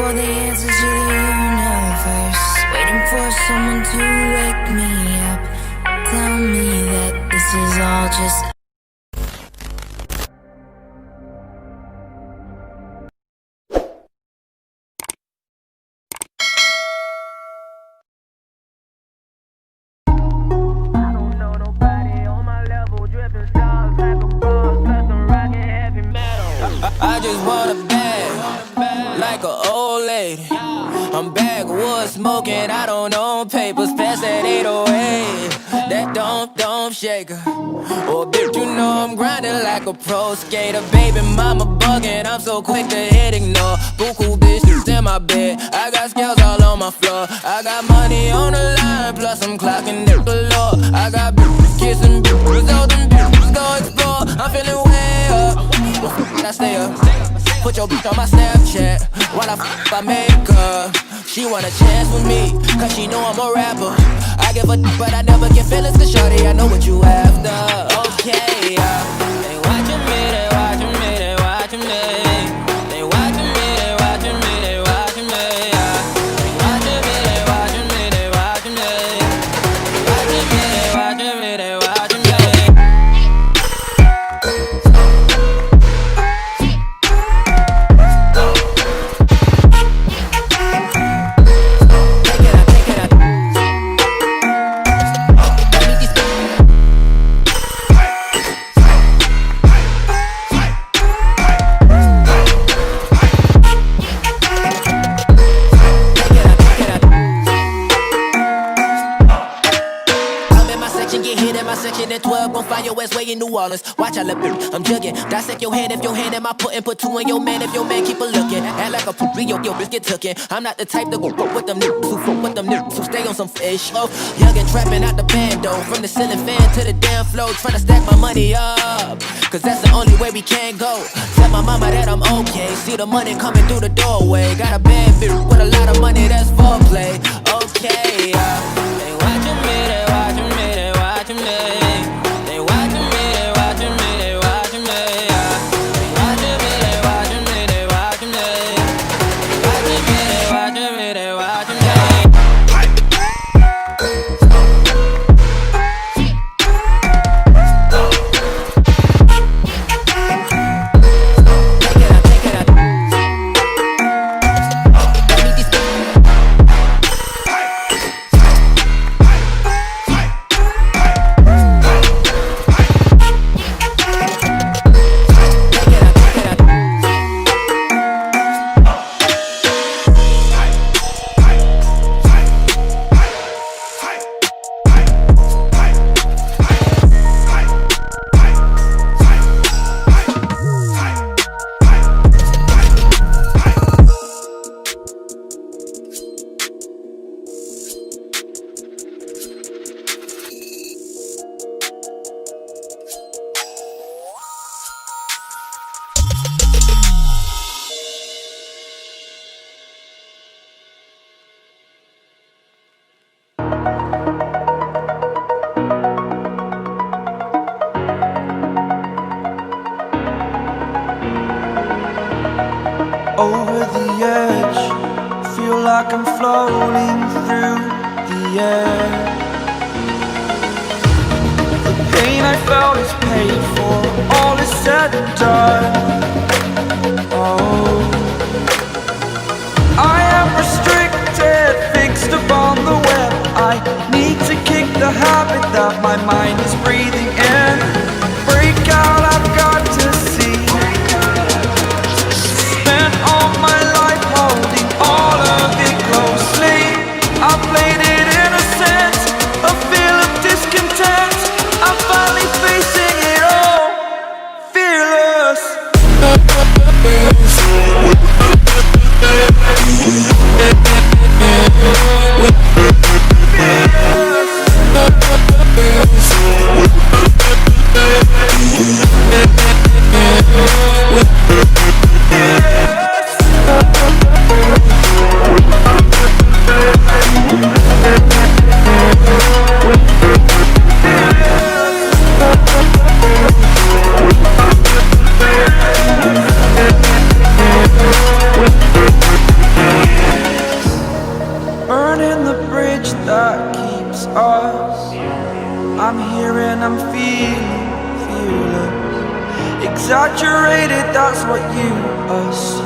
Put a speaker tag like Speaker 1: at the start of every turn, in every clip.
Speaker 1: for the answers to the universe, waiting for someone to wake me up, tell me that this is all just
Speaker 2: I just want a bag, like an old lady. I'm backwoods smoking, I don't own papers, pass that 808. That don't shake her. Oh, bitch, you know I'm grinding like a pro skater. Baby mama bugging, I'm so quick to hit ignore. Buku bitches in my bed, I got scales all on my floor. I got money on the line, plus I'm clocking it galore. I got bitches kissing bitches, all them bitches go explore. I'm feeling way up. I stay up. Put your bitch on my Snapchat while I make her. She want a chance with me, cause she know I'm a rapper. I give a but I never get feelings, cause shawty, I know what you after. Okay, they watching me, they watching me, they watching me. They watching me, they watching me, they watching me. They watching me, they watching me, they watching me. They watching me, they watching me, they watching me. At 12, gon' find your ass way in New Orleans. Watch I look, I'm jugging. Dissect your hand if your hand in my pudding. Put two in your man if your man keep a looking. Act like a poopy, yo, bitch get tookin'. I'm not the type to go fuck with them niggas who fuck with them niggas who stay on some fish. Oh, young and trapping out the bando. From the ceiling fan to the damn floor. Tryna stack my money up, cause that's the only way we can go. Tell my mama that I'm okay. See the money coming through the doorway. Got a bad bitch with a lot of money, that's foreplay. Okay, they watching me, they watching me, they watching me.
Speaker 3: Over the edge, feel like I'm floating through the air. The pain I felt is paid for, all is said and done. Oh, I am restricted, fixed upon the web. I need to kick the habit that my mind is breathing in. Break out, I've got to see. Spent all my life holding all of it closely. I played it innocent, a feel of discontent. I'm finally facing it all, fearless. exaggerated, that's what you assume.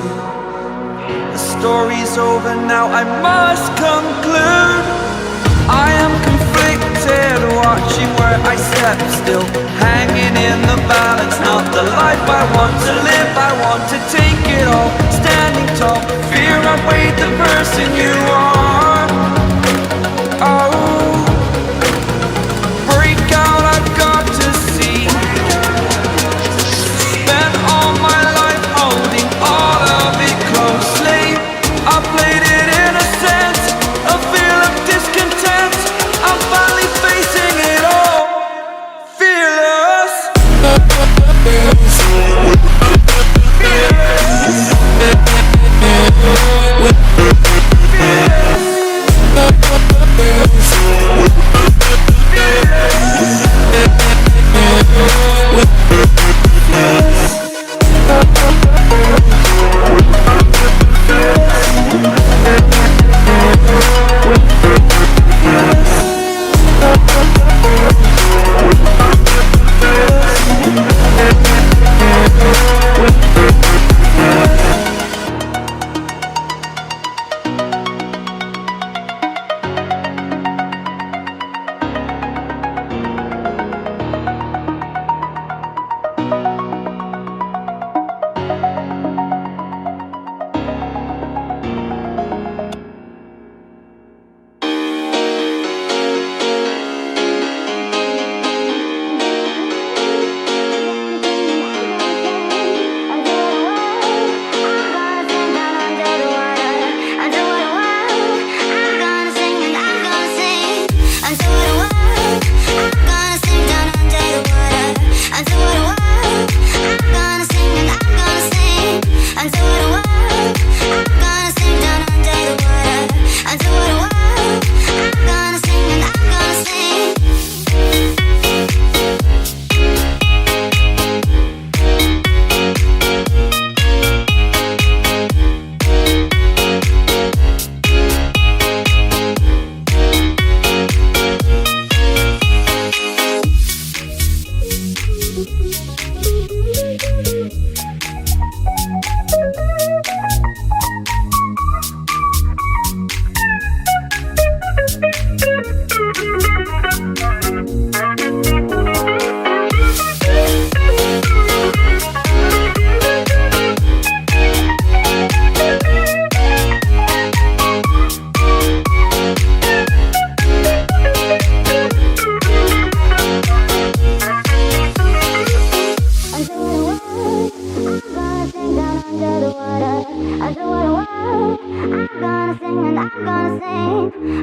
Speaker 3: The story's over now, I must conclude. I am conflicted, watching where I step still, hanging in the balance. Not the life I want to live, I want to take it all, standing tall. Fear I weighed the person you are. Oh, break out, I've got to see. Spent all my life holding all of it closely. I played it innocent, a feel of discontent. I'm finally facing it all, fearless.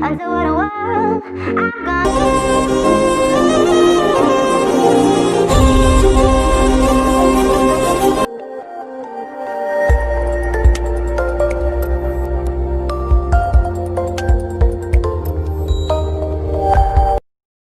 Speaker 1: I'm gonna